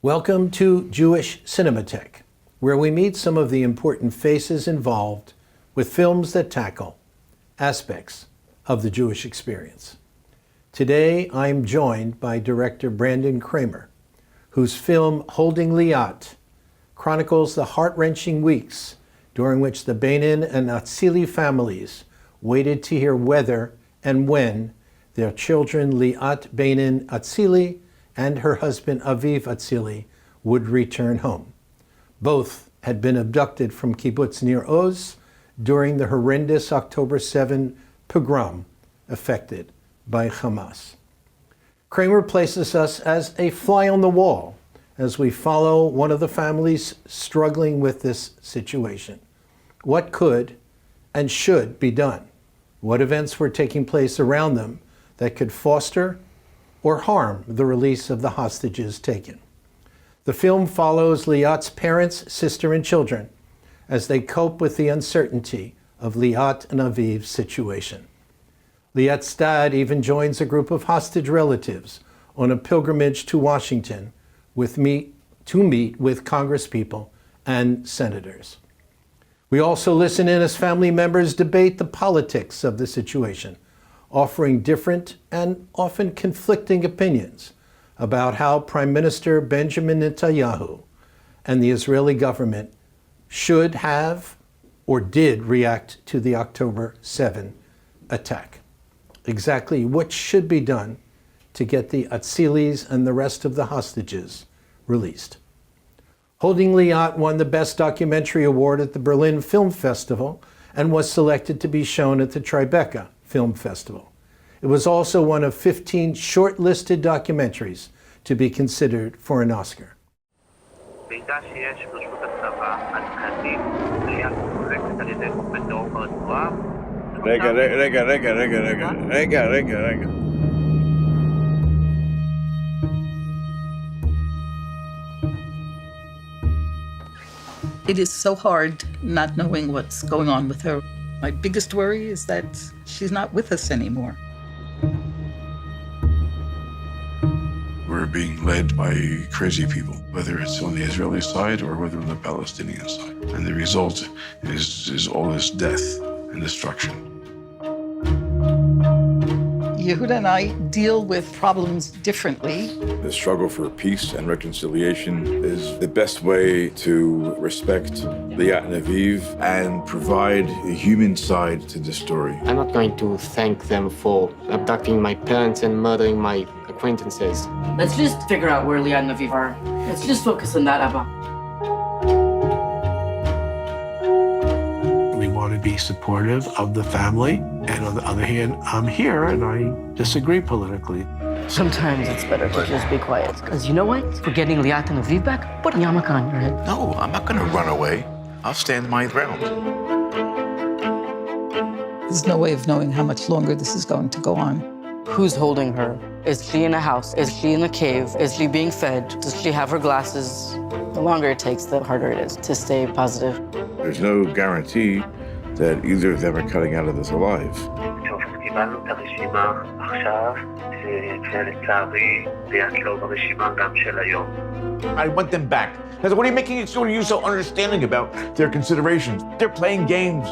Welcome to Jewish Cinémathèque, where we meet some of the important faces involved with films that tackle aspects of the Jewish experience. Today, I'm joined by director Brandon Kramer, whose film Holding Liat chronicles the heart-wrenching weeks during which the Beinin and Atzili families waited to hear whether and when their children Liat Beinin Atzili and her husband Aviv Atzili would return home. Both had been abducted from Kibbutz Nir Oz during the horrendous October 7 pogrom affected by Hamas. Kramer places us as a fly on the wall as we follow one of the families struggling with this situation. What could and should be done? What events were taking place around them that could foster or harm the release of the hostages taken? The film follows Liat's parents, sister, and children as they cope with the uncertainty of Liat and Aviv's situation. Liat's dad even joins a group of hostage relatives on a pilgrimage to Washington to meet with congresspeople and senators. We also listen in as family members debate the politics of the situation, offering different and often conflicting opinions about how Prime Minister Benjamin Netanyahu and the Israeli government should have or did react to the October 7 attack. Exactly what should be done to get the Atzilis and the rest of the hostages released. Holding Liat won the Best Documentary Award at the Berlin Film Festival and was selected to be shown at the Tribeca Film Festival. It was also one of 15 shortlisted documentaries to be considered for an Oscar. It is so hard not knowing what's going on with her. My biggest worry is that she's not with us anymore. We're being led by crazy people, whether it's on the Israeli side or whether on the Palestinian side. And the result is all this death and destruction. Yehuda and I deal with problems differently. The struggle for peace and reconciliation is the best way to respect Liat and Aviv and provide the human side to the story. I'm not going to thank them for abducting my parents and murdering my acquaintances. Let's just figure out where Liat and Aviv are. Let's just focus on that, Abba. We want to be supportive of the family, and on the other hand, I'm here and I disagree politically. Sometimes it's better to just be quiet, because you know what? For getting Liat and Aviv back, put a yarmulke on your head. No, I'm not going to run away. I'll stand my ground. There's no way of knowing how much longer this is going to go on. Who's holding her? Is she in a house? Is she in a cave? Is she being fed? Does she have her glasses? The longer it takes, the harder it is to stay positive. There's no guarantee that either of them are cutting out of this alive. I want them back. What are you making it so you so understanding about their considerations? They're playing games.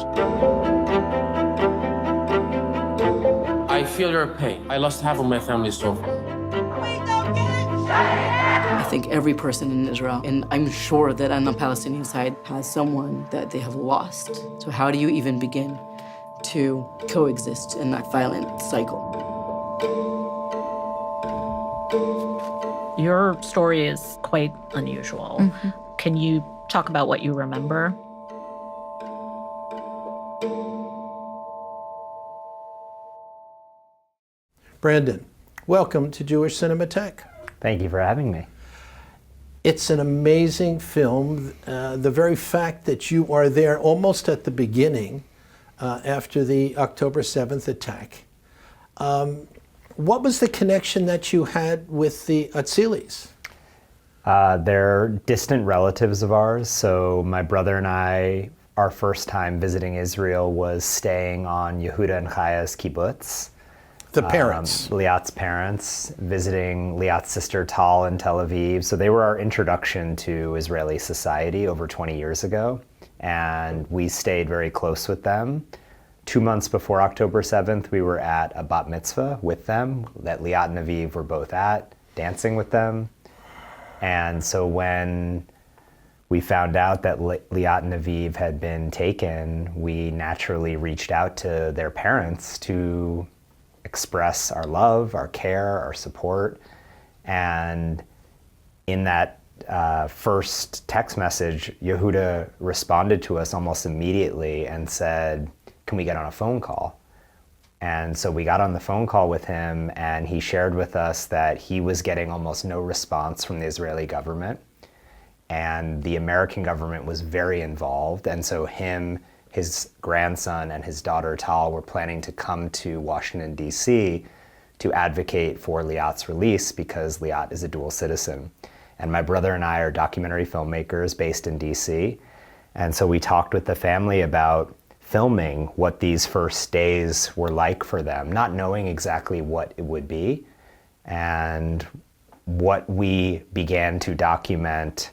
I feel your pain. I lost half of my family so far. I think every person in Israel, and I'm sure that on the Palestinian side, has someone that they have lost. So how do you even begin to coexist in that violent cycle? Your story is quite unusual. Mm-hmm. Can you talk about what you remember? Brandon, welcome to Jewish Cinémathèque. Thank you for having me. It's an amazing film. The very fact that you are there almost at the beginning after the October 7th attack. What was the connection that you had with the Atzilis? They're distant relatives of ours. So my brother and I, our first time visiting Israel was staying on Yehuda and Chaya's kibbutz. The parents. Liat's parents, visiting Liat's sister Tal in Tel Aviv. So they were our introduction to Israeli society over 20 years ago. And we stayed very close with them. 2 months before October 7th, we were at a bat mitzvah with them that Liat and Aviv were both at, dancing with them. And so when we found out that Liat and Aviv had been taken, we naturally reached out to their parents to express our love, our care, our support. And in that first text message, Yehuda responded to us almost immediately and said, "Can we get on a phone call?" And so we got on the phone call with him, and he shared with us that he was getting almost no response from the Israeli government, and the American government was very involved. And so him, his grandson, and his daughter Tal were planning to come to Washington, D.C. to advocate for Liat's release because Liat is a dual citizen. And my brother and I are documentary filmmakers based in D.C. And so we talked with the family about filming what these first days were like for them, not knowing exactly what it would be. And what we began to document,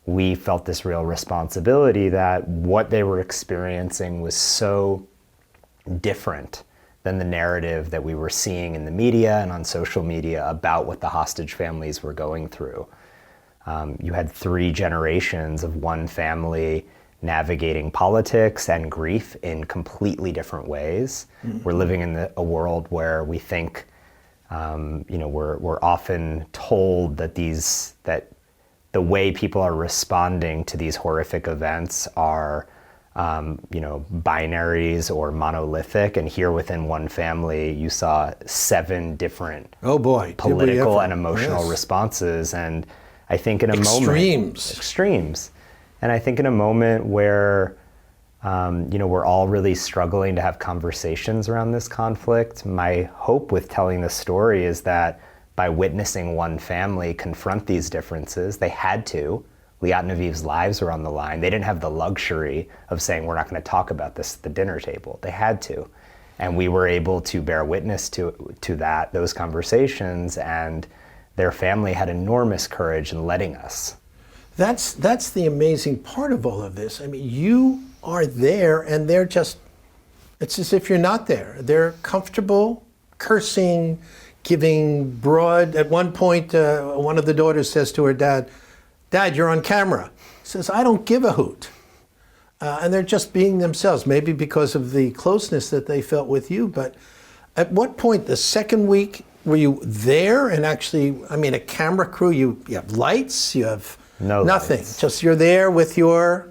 we felt this real responsibility that what they were experiencing was so different than the narrative that we were seeing in the media and on social media about what the hostage families were going through. You had 3 generations of one family navigating politics and grief in completely different ways. Mm-hmm. We're living in a world where we think, we're often told that the way people are responding to these horrific events are, binaries or monolithic. And here within one family, you saw 7 different political and emotional responses. And I think in a extremes. And I think in a moment where, we're all really struggling to have conversations around this conflict, my hope with telling this story is that by witnessing one family confront these differences, they had to. Liat and Aviv's lives were on the line. They didn't have the luxury of saying, we're not going to talk about this at the dinner table. They had to. And we were able to bear witness to those conversations, and their family had enormous courage in letting us. That's the amazing part of all of this. I mean, you are there and they're just, it's as if you're not there. They're comfortable, cursing, giving broad, at one point, one of the daughters says to her dad, "Dad, you're on camera." He says, "I don't give a hoot." And they're just being themselves, maybe because of the closeness that they felt with you. But at what point, the second week, were you there and actually, a camera crew, you have lights, you have nothing. Lights. Just you're there with your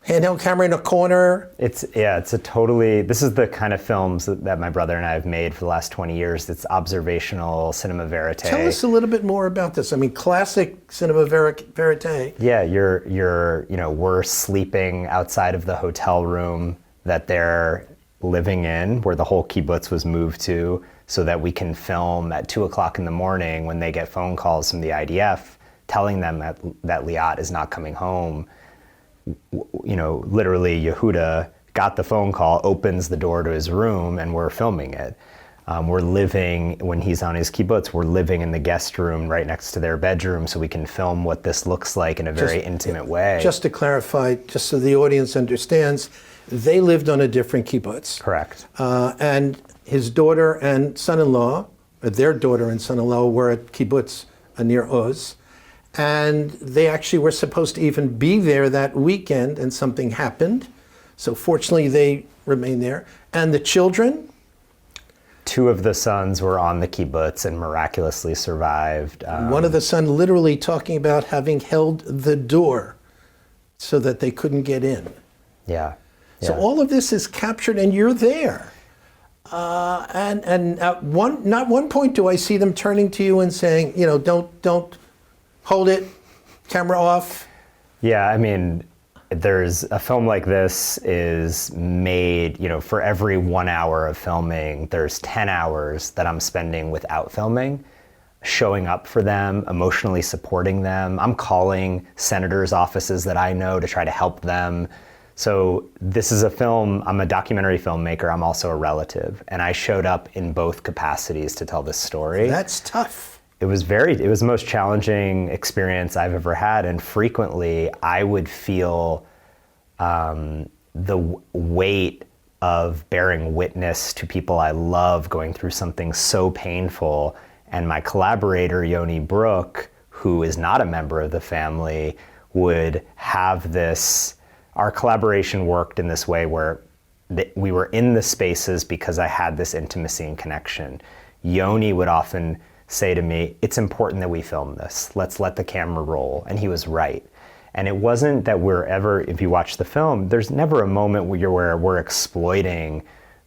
handheld camera in a corner. This is the kind of films that my brother and I have made for the last 20 years. It's observational cinema verite. Tell us a little bit more about this. Classic cinema verite. Yeah, we're sleeping outside of the hotel room that they're living in, where the whole kibbutz was moved to, so that we can film at 2:00 in the morning when they get phone calls from the IDF telling them that Liat is not coming home. Literally Yehuda got the phone call, opens the door to his room, and we're filming it. We're living, when he's on his kibbutz, we're living in the guest room right next to their bedroom so we can film what this looks like in a very intimate way. Just to clarify, just so the audience understands, they lived on a different kibbutz. Correct. And his daughter and son-in-law, their daughter and son-in-law were at kibbutz near Oz. And they actually were supposed to even be there that weekend, and something happened. So fortunately, they remained there. And the children? 2 of the sons were on the kibbutz and miraculously survived. One of the sons literally talking about having held the door so that they couldn't get in. Yeah. So all of this is captured, and you're there. And at not one point do I see them turning to you and saying, don't hold it, camera off. Yeah, there's a film like this is made, for every 1 hour of filming, there's 10 hours that I'm spending without filming, showing up for them, emotionally supporting them. I'm calling senators' offices that I know to try to help them So this is a film, I'm a documentary filmmaker, I'm also a relative, and I showed up in both capacities to tell this story. That's tough. It was the most challenging experience I've ever had, and frequently I would feel the weight of bearing witness to people I love going through something so painful, and my collaborator, Yoni Brook, who is not a member of the family, would have this, our collaboration worked in this way where we were in the spaces because I had this intimacy and connection. Yoni would often say to me, it's important that we film this. Let's let the camera roll. And he was right. And it wasn't that we're ever, if you watch the film, there's never a moment where we're exploiting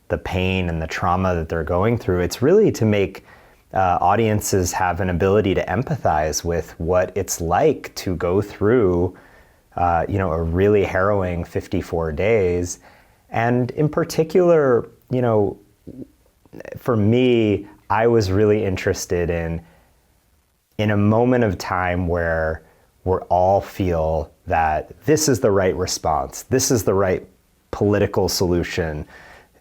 the pain and the trauma that they're going through. It's really to make audiences have an ability to empathize with what it's like to go through a really harrowing 54 days. And in particular, for me, I was really interested in a moment of time where we all feel that this is the right response, this is the right political solution,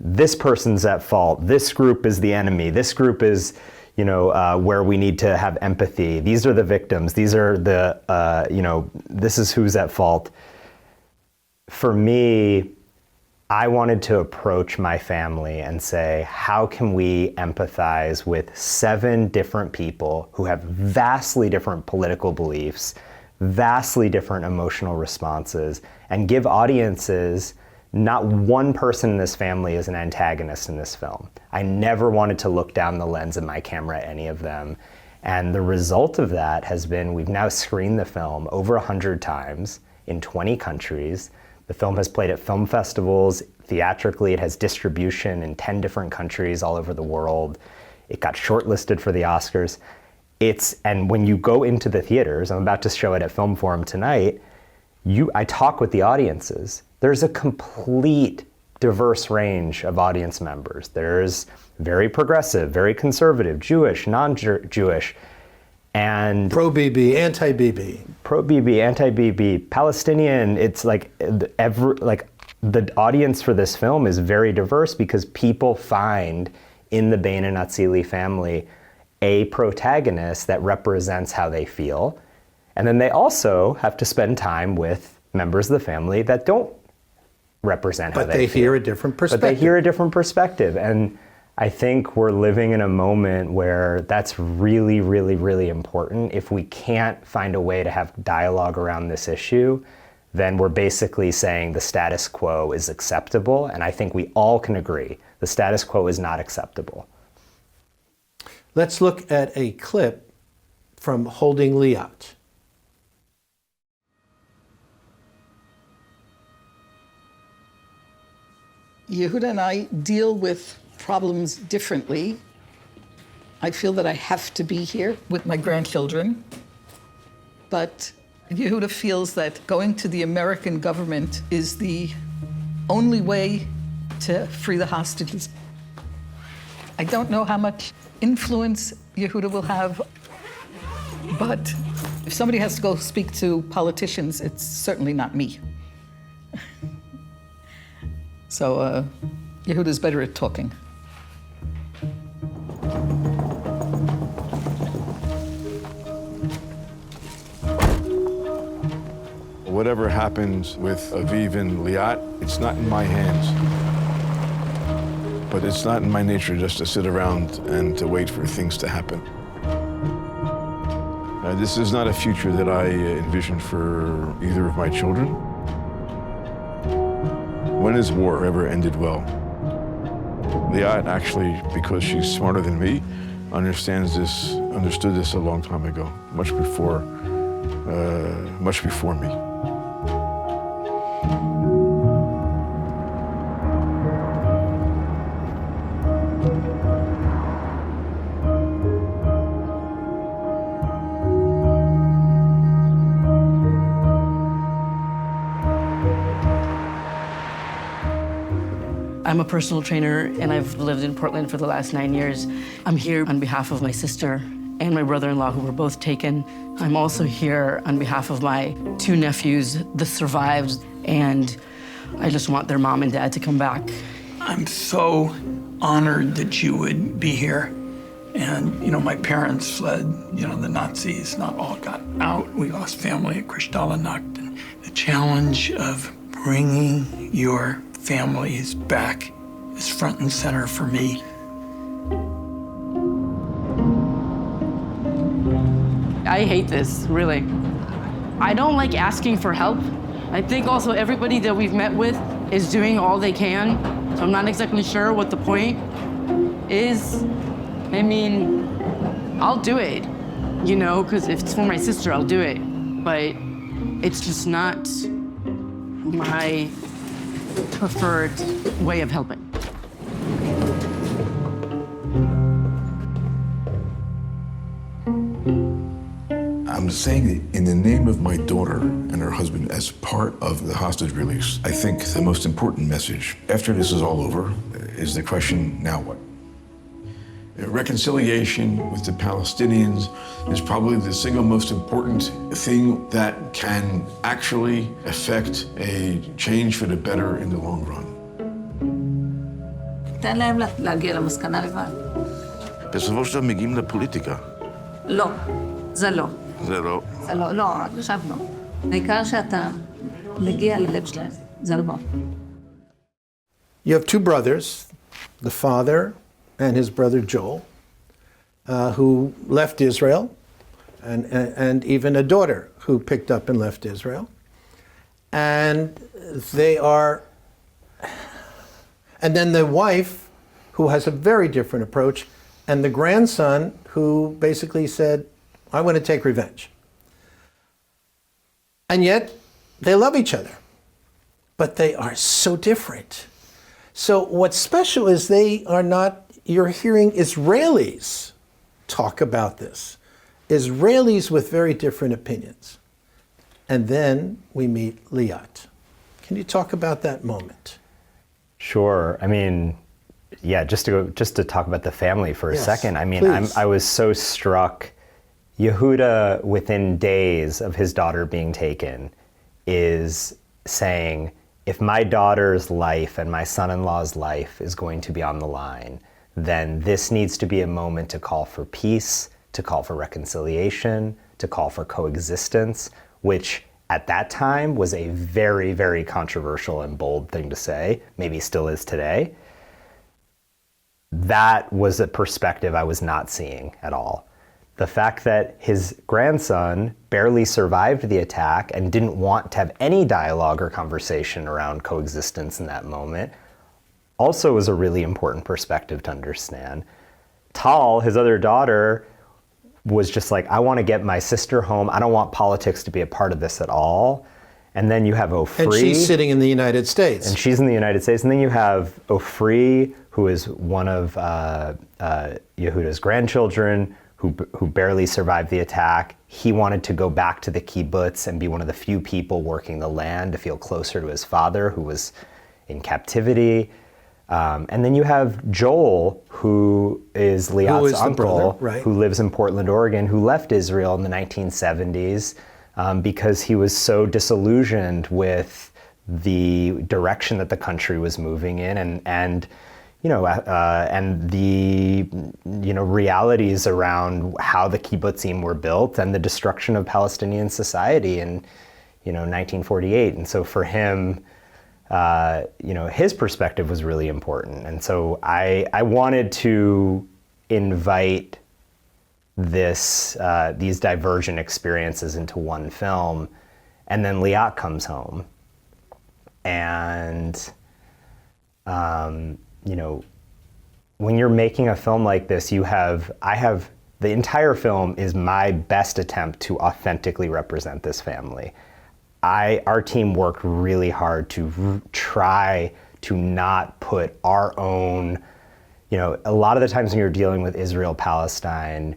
this person's at fault, this group is the enemy, this group is where we need to have empathy. These are the victims. These are the, this is who's at fault. For me, I wanted to approach my family and say, how can we empathize with 7 different people who have vastly different political beliefs, vastly different emotional responses, and give audiences, not one person in this family is an antagonist in this film. I never wanted to look down the lens of my camera at any of them. And the result of that has been, we've now screened the film over 100 times in 20 countries. The film has played at film festivals. Theatrically, it has distribution in 10 different countries all over the world. It got shortlisted for the Oscars. And when you go into the theaters, I'm about to show it at Film Forum tonight, I talk with the audiences. There's a complete diverse range of audience members. There's very progressive, very conservative, Jewish, non-Jewish, and pro-BB, anti-BB. Pro-BB, anti-BB, Palestinian. It's like the audience for this film is very diverse because people find in the Bain and Atzili family a protagonist that represents how they feel. And then they also have to spend time with members of the family that don't represent how they feel. But they hear a different perspective. But they hear a different perspective. And I think we're living in a moment where that's really, really, really important. If we can't find a way to have dialogue around this issue, then we're basically saying the status quo is acceptable. And I think we all can agree the status quo is not acceptable. Let's look at a clip from Holding Liat. Yehuda and I deal with problems differently. I feel that I have to be here with my grandchildren, but Yehuda feels that going to the American government is the only way to free the hostages. I don't know how much influence Yehuda will have, but if somebody has to go speak to politicians, it's certainly not me. So Yehuda's better at talking. Whatever happens with Aviv and Liat, it's not in my hands. But it's not in my nature just to sit around and to wait for things to happen. This is not a future that I envision for either of my children. When has war ever ended well? Liat actually, because she's smarter than me, understood this a long time ago, much before me. I'm a personal trainer, and I've lived in Portland for the last 9 years. I'm here on behalf of my sister and my brother-in-law, who were both taken. I'm also here on behalf of my 2 nephews, the survived, and I just want their mom and dad to come back. I'm so honored that you would be here. And, you know, my parents fled, you know, the Nazis, not all got out. We lost family at Kristallnacht. And the challenge of bringing your families back is front and center for me. I hate this, really. I don't like asking for help. I think also everybody that we've met with is doing all they can, so I'm not exactly sure what the point is. I mean, I'll do it, you know, because if it's for my sister, I'll do it. But it's just not my preferred way of helping. I'm saying it in the name of my daughter and her husband as part of the hostage release. I think the most important message after this is all over is the question, now what? Reconciliation with the Palestinians is probably the single most important thing that can actually affect a change for the better in the long run. תן להם להגיע למסקנה לבד. בסופו של דבר מגיעים לפוליטיקה. לא, זה לא. זה לא. זה לא, לא, עכשיו לא. העיקר שאתה מגיע ללב שלהם, זה לא. You have two brothers, the father and his brother Joel, who left Israel, and even a daughter who picked up and left Israel. And they are, and then the wife, who has a very different approach, and the grandson who basically said, I want to take revenge. And yet, they love each other, but they are so different. So what's special is they are not, you're hearing Israelis talk about this. Israelis with very different opinions. And then we meet Liat. Can you talk about that moment? Sure. I mean, yeah, just to talk about the family for a second. I mean, I was so struck. Yehuda, within days of his daughter being taken, is saying, if my daughter's life and my son-in-law's life is going to be on the line, then this needs to be a moment to call for peace, to call for reconciliation, to call for coexistence, which at that time was a very, very controversial and bold thing to say, maybe still is today. That was a perspective I was not seeing at all. The fact that his grandson barely survived the attack and didn't want to have any dialogue or conversation around coexistence in that moment also was a really important perspective to understand. Tal, his other daughter, was just like, I want to get my sister home. I don't want politics to be a part of this at all. And then you have Ofri. And she's sitting in the United States. And she's in the United States. And then you have Ofri, who is one of Yehuda's grandchildren, who barely survived the attack. He wanted to go back to the kibbutz and be one of the few people working the land to feel closer to his father, who was in captivity. And then you have Joel, who is Liat's uncle, right, who lives in Portland, Oregon, who left Israel in the 1970s because he was so disillusioned with the direction that the country was moving in, and the realities around how the kibbutzim were built and the destruction of Palestinian society in 1948. And so for him, his perspective was really important. And so I wanted to invite these divergent experiences into one film. And then Liat comes home. And, when you're making a film like this, the entire film is my best attempt to authentically represent this family. Our team worked really hard to try to not put our own, a lot of the times when you're dealing with Israel-Palestine,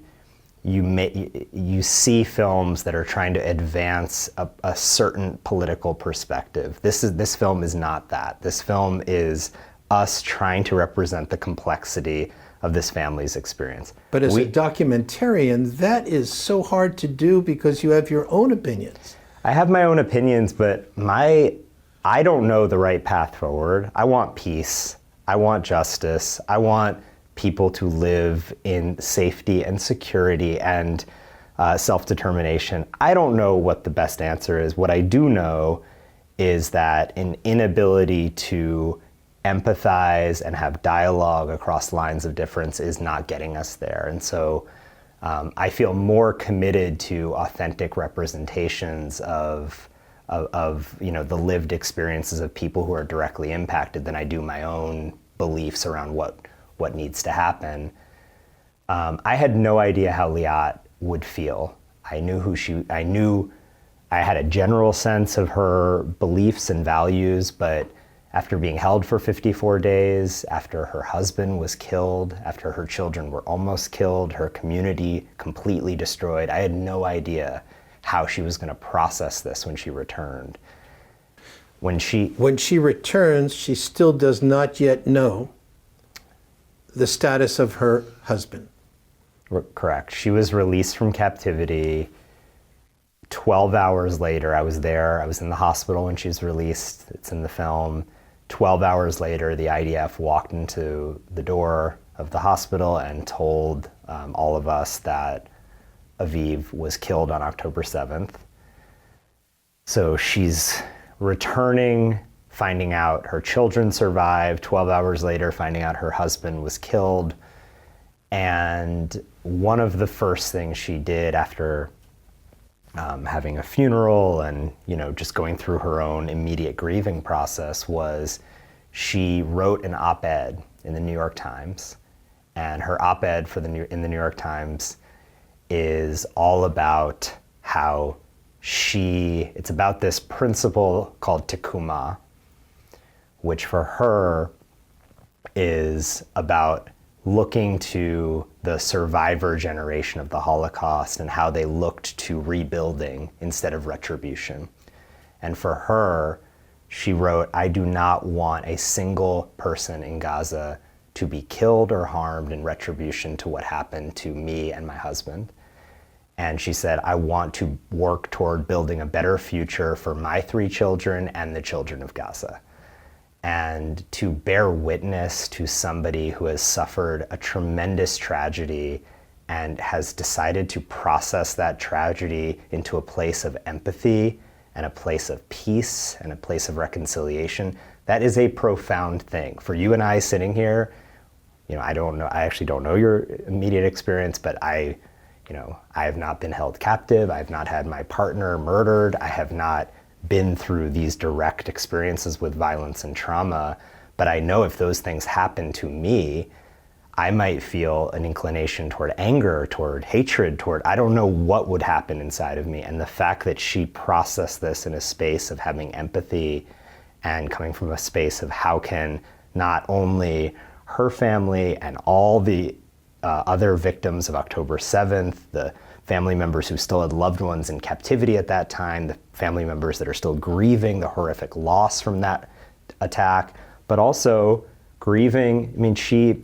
you see films that are trying to advance a certain political perspective. This film is not that. This film is us trying to represent the complexity of this family's experience. But as a documentarian, that is so hard to do because you have your own opinions. I have my own opinions, but my I don't know the right path forward. I want peace. I want justice. I want people to live in safety and security and self-determination. I don't know what the best answer is. What I do know is that an inability to empathize and have dialogue across lines of difference is not getting us there. And so I feel more committed to authentic representations of the lived experiences of people who are directly impacted than I do my own beliefs around what needs to happen. I had no idea how Liat would feel. I knew I had a general sense of her beliefs and values, but after being held for 54 days, after her husband was killed, after her children were almost killed, her community completely destroyed, I had no idea how she was going to process this when she returned. When she returns, she still does not yet know the status of her husband. Correct. She was released from captivity. 12 hours later, I was there. I was in the hospital when she was released. It's in the film. 12 hours later, the IDF walked into the door of the hospital and told all of us that Aviv was killed on October 7th. So she's returning, finding out her children survived, 12 hours later finding out her husband was killed. And one of the first things she did after having a funeral and just going through her own immediate grieving process was she wrote an op-ed in the New York Times. And her op-ed in the New York Times is all about how it's about this principle called tikuma, which for her is about looking to the survivor generation of the Holocaust and how they looked to rebuilding instead of retribution. And for her, she wrote, I do not want a single person in Gaza to be killed or harmed in retribution to what happened to me and my husband. And she said, I want to work toward building a better future for my 3 children and the children of Gaza. And to bear witness to somebody who has suffered a tremendous tragedy and has decided to process that tragedy into a place of empathy and a place of peace and a place of reconciliation, that is a profound thing. For you and I sitting here, I actually don't know your immediate experience, but I have not been held captive. I have not had my partner murdered. I have not been through these direct experiences with violence and trauma, but I know if those things happen to me, I might feel an inclination toward anger, toward hatred, I don't know what would happen inside of me. And the fact that she processed this in a space of having empathy and coming from a space of how can not only her family and all the other victims of October 7th, the family members who still had loved ones in captivity at that time, the family members that are still grieving the horrific loss from that attack, but also grieving.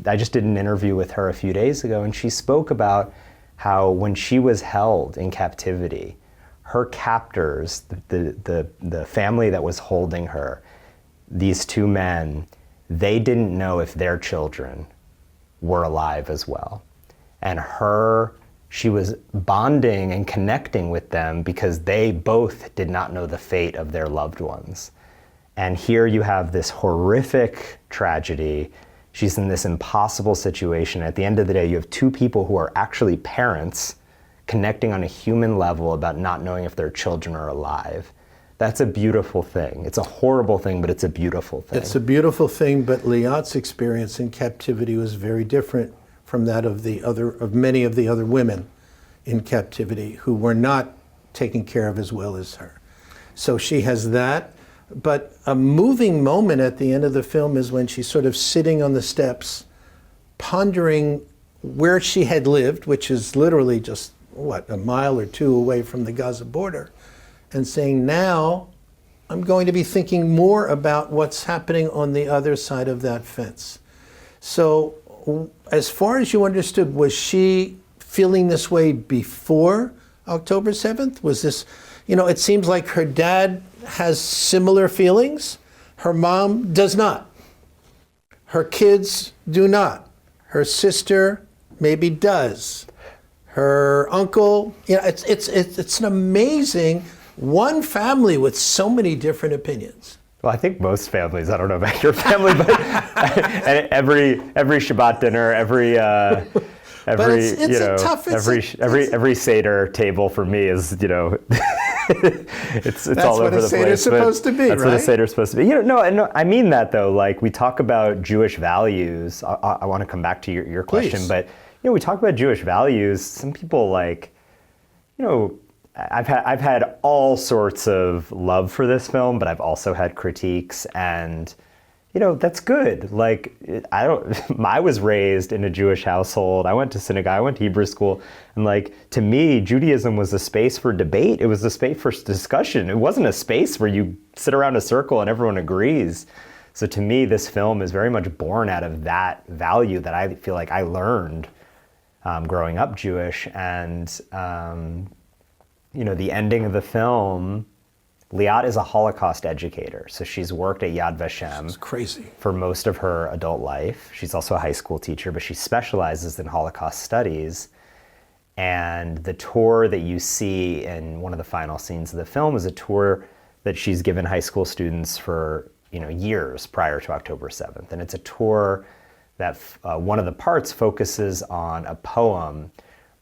I just did an interview with her a few days ago, and she spoke about how when she was held in captivity, her captors, the family that was holding her, these 2 men, they didn't know if their children were alive as well. And she was bonding and connecting with them because they both did not know the fate of their loved ones. And here you have this horrific tragedy. She's in this impossible situation. At the end of the day, you have 2 people who are actually parents connecting on a human level about not knowing if their children are alive. That's a beautiful thing. It's a horrible thing, but it's a beautiful thing. It's a beautiful thing, but Liat's experience in captivity was very different from that of many of the other women in captivity who were not taken care of as well as her. So she has that, but a moving moment at the end of the film is when she's sort of sitting on the steps, pondering where she had lived, which is literally just, a mile or 2 away from the Gaza border, and saying, now I'm going to be thinking more about what's happening on the other side of that fence. So as far as you understood, was she feeling this way before October 7th? Was this, it seems like her dad has similar feelings. Her mom does not. Her kids do not. Her sister maybe does. Her uncle, it's an amazing one family with so many different opinions. Well, I think most families, I don't know about your family, but every Shabbat dinner, every Seder table for me is, it's all over the place. That's what a Seder's supposed to be, That's what a Seder's supposed to be. No, I mean that though. Like we talk about Jewish values. I want to come back to your question, Please. but we talk about Jewish values. Some people I've had all sorts of love for this film, but I've also had critiques, and that's good. Like I was raised in a Jewish household. I went to synagogue, I went to Hebrew school, and to me, Judaism was a space for debate. It was a space for discussion. It wasn't a space where you sit around a circle and everyone agrees. So to me, this film is very much born out of that value that I feel like I learned growing up Jewish. And the ending of the film, Liat is a Holocaust educator. So she's worked at Yad Vashem for most of her adult life. She's also a high school teacher, but she specializes in Holocaust studies. And the tour that you see in one of the final scenes of the film is a tour that she's given high school students for years prior to October 7th. And it's a tour that one of the parts focuses on a poem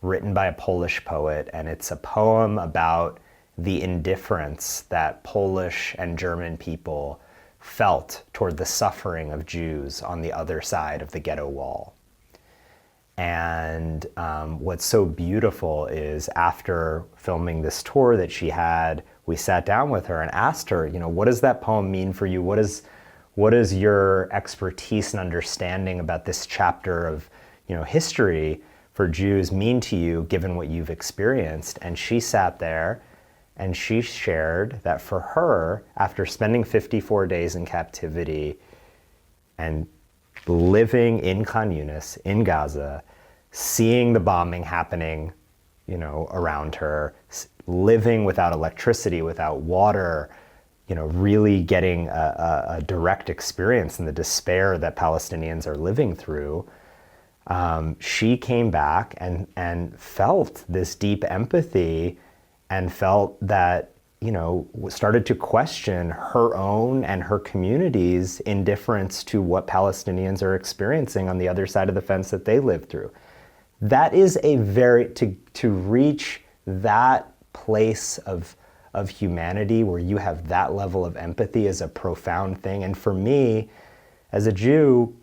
written by a Polish poet, and it's a poem about the indifference that Polish and German people felt toward the suffering of Jews on the other side of the ghetto wall. And what's so beautiful is after filming this tour that she had, we sat down with her and asked her, what does that poem mean for you? What is your expertise and understanding about this chapter of history for Jews mean to you, given what you've experienced? And she sat there and she shared that for her, after spending 54 days in captivity and living in Khan Yunis, in Gaza, seeing the bombing happening, around her, living without electricity, without water, really getting a direct experience in the despair that Palestinians are living through, she came back and felt this deep empathy and felt that, started to question her own and her community's indifference to what Palestinians are experiencing on the other side of the fence that they live through. That is to reach that place of humanity where you have that level of empathy is a profound thing. And for me, as a Jew,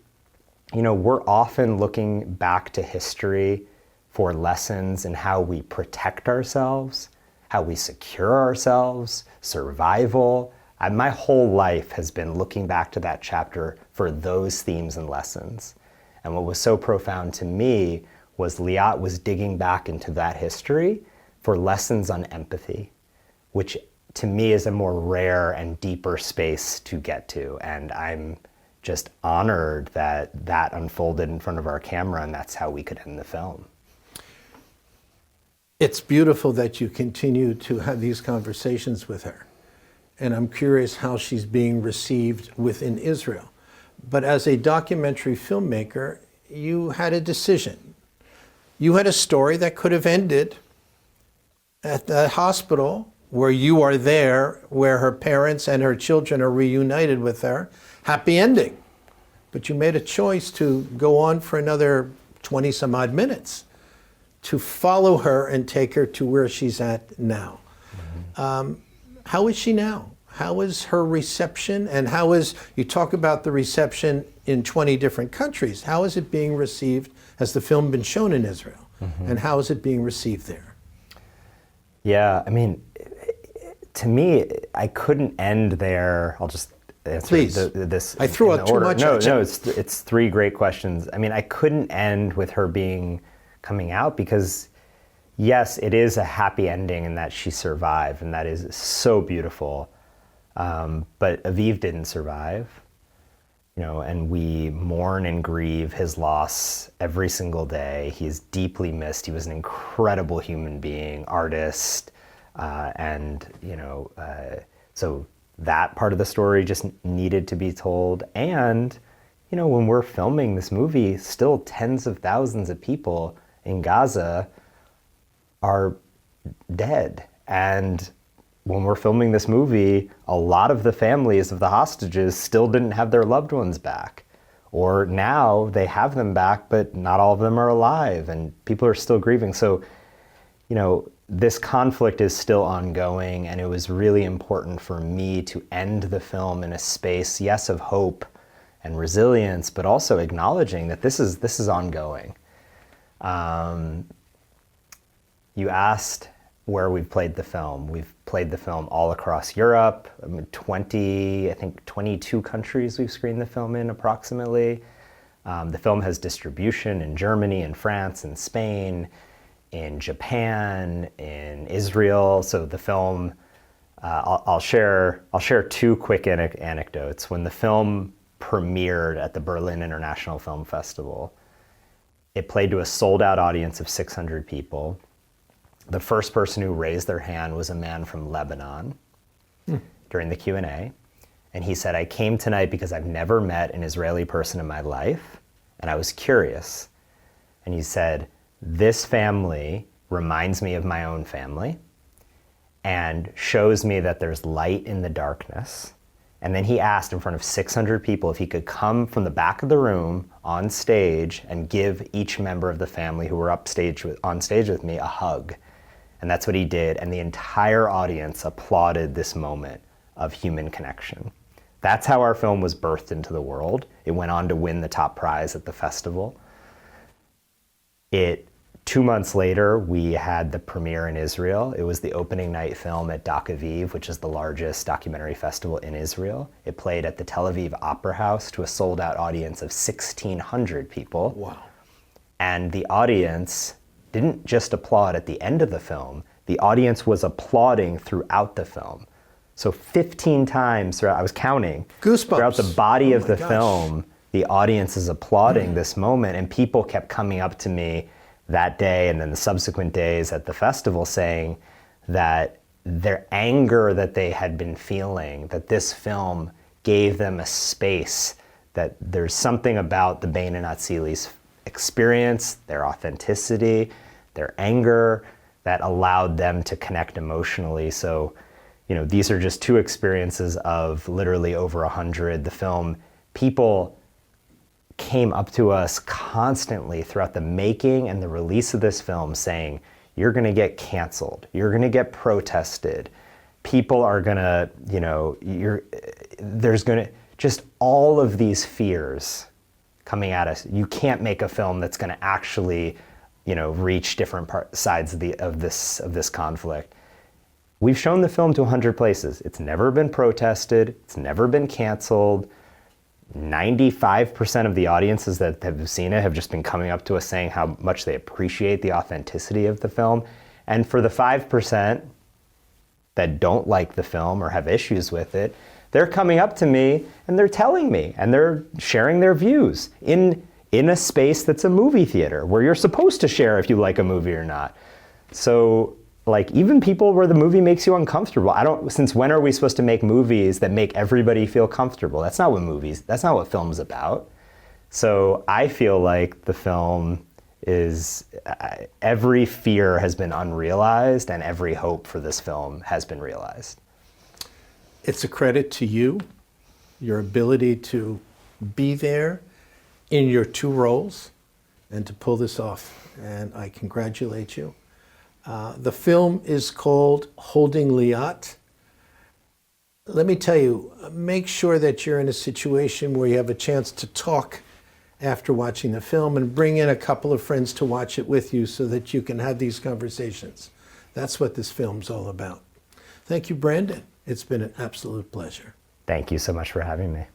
we're often looking back to history for lessons in how we protect ourselves, how we secure ourselves, survival. My whole life has been looking back to that chapter for those themes and lessons. And what was so profound to me was Liat was digging back into that history for lessons on empathy, which to me is a more rare and deeper space to get to. And I'm just honored that that unfolded in front of our camera, and that's how we could end the film. It's beautiful that you continue to have these conversations with her. And I'm curious how she's being received within Israel. But as a documentary filmmaker, you had a decision. You had a story that could have ended at the hospital where you are there, where her parents and her children are reunited with her. Happy ending. But you made a choice to go on for another 20 some odd minutes to follow her and take her to where she's at now. Mm-hmm. How is she now? How is her reception? And you talk about the reception in 20 different countries. How is it being received? Has the film been shown in Israel? Mm-hmm. And how is it being received there? Yeah, to me, I couldn't end there. I'll just answer this. I threw out too much. No, it's three great questions. I couldn't end with her coming out because, yes, it is a happy ending in that she survived, and that is so beautiful. But Aviv didn't survive, and we mourn and grieve his loss every single day. He's deeply missed. He was an incredible human being, artist, So that part of the story just needed to be told. And, when we're filming this movie, still tens of thousands of people in Gaza are dead. And when we're filming this movie, a lot of the families of the hostages still didn't have their loved ones back. Or now they have them back, but not all of them are alive, and people are still grieving. So, this conflict is still ongoing, and it was really important for me to end the film in a space, yes, of hope and resilience, but also acknowledging that this is ongoing. You asked where we've played the film. We've played the film all across Europe, 22 countries we've screened the film in approximately. The film has distribution in Germany, in France, in Spain, in Japan, in Israel. So the film, I'll share two quick anecdotes. When the film premiered at the Berlin International Film Festival, it played to a sold-out audience of 600 people. The first person who raised their hand was a man from Lebanon during the Q&A. And he said, "I came tonight because I've never met an Israeli person in my life, and I was curious." And he said, "This family reminds me of my own family and shows me that there's light in the darkness." And then he asked in front of 600 people if he could come from the back of the room on stage and give each member of the family who were on stage with me a hug. And that's what he did. And the entire audience applauded this moment of human connection. That's how our film was birthed into the world. It went on to win the top prize at the festival. 2 months later, we had the premiere in Israel. It was the opening night film at Dak Aviv, which is the largest documentary festival in Israel. It played at the Tel Aviv Opera House to a sold-out audience of 1,600 people. Wow. And the audience didn't just applaud at the end of the film. The audience was applauding throughout the film. So 15 times throughout, I was counting. Goosebumps. Throughout the body of the gosh. film, the audience is applauding this moment, and people kept coming up to me that day and then the subsequent days at the festival saying that their anger that they had been feeling, that this film gave them a space, that there's something about the Bain and Atzilis experience, their authenticity, their anger, that allowed them to connect emotionally. So, these are just two experiences of literally over 100. The film, people came up to us constantly throughout the making and the release of this film saying, "You're going to get canceled. You're going to get protested. People are going to, there's going to," just all of these fears coming at us. You can't make a film that's going to actually, reach different sides of this conflict. We've shown the film to 100 places. It's never been protested. It's never been canceled. 95% of the audiences that have seen it have just been coming up to us saying how much they appreciate the authenticity of the film. And for the 5% that don't like the film or have issues with it, they're coming up to me and they're telling me, and they're sharing their views in a space that's a movie theater where you're supposed to share if you like a movie or not. So, even people where the movie makes you uncomfortable. Since when are we supposed to make movies that make everybody feel comfortable? That's not what film's about. So I feel like the film is, every fear has been unrealized and every hope for this film has been realized. It's a credit to you, your ability to be there in your two roles and to pull this off. And I congratulate you. The film is called Holding Liat. Let me tell you, make sure that you're in a situation where you have a chance to talk after watching the film and bring in a couple of friends to watch it with you so that you can have these conversations. That's what this film's all about. Thank you, Brandon. It's been an absolute pleasure. Thank you so much for having me.